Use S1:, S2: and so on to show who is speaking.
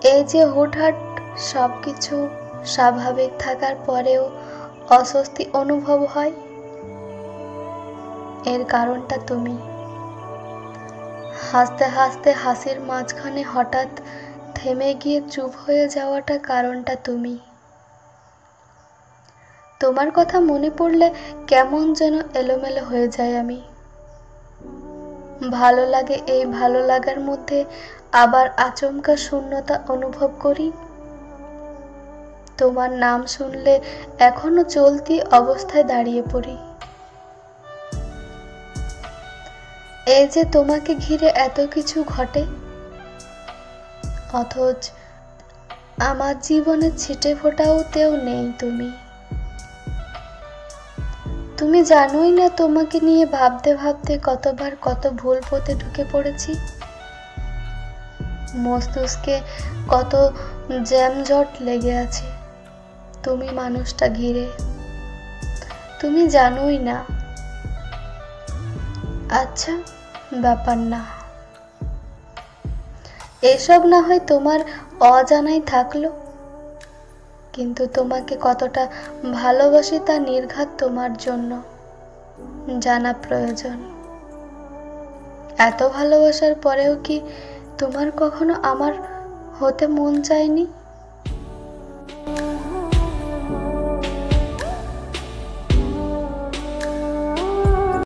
S1: এই যে হুটহাট সবকিছু স্বাভাবিক থাকার পরেও অস্বস্তি অনুভব হয়, এর কারণটা তুমি। হাসতে হাসতে হাসির মাঝখানে হঠাৎ থেমে গিয়ে চুপ হয়ে যাওয়াটা কারণটা তুমি। তোমার কথা মনে পড়লে কেমন যেন এলোমেলো হয়ে যায় আমি। ভালো লাগে, এই ভালো লাগার মধ্যে আবার আচমকা শূন্যতা অনুভব করি। তোমার নাম শুনলে এখনো চলতি অবস্থায় দাঁড়িয়ে পড়ি। এই যে তোমাকে ঘিরে এত কিছু ঘটে, অথচ আমার জীবনে ছিটে ফোটাওতেও নেই তুমি। তুমি জানোই না তোমাকে নিয়ে ভাবতে ভাবতে কতবার কত ভুল পথে ঢুকে পড়েছি। মস্তিষ্কে কত জ্যামজট লেগে আছে তুমি মানুষটা ঘিরে। তুমি জানোই না। আচ্ছা, ব্যাপার না, এসব না হয় তোমার অজানাই থাকলো, কিন্তু তোমাকে কতটা ভালোবাসি তা নির্ঘাত তোমার জন্য জানা প্রয়োজন। এত ভালোবাসার পরেও কি তোমার কখনো আমার হতে মন চায়নি?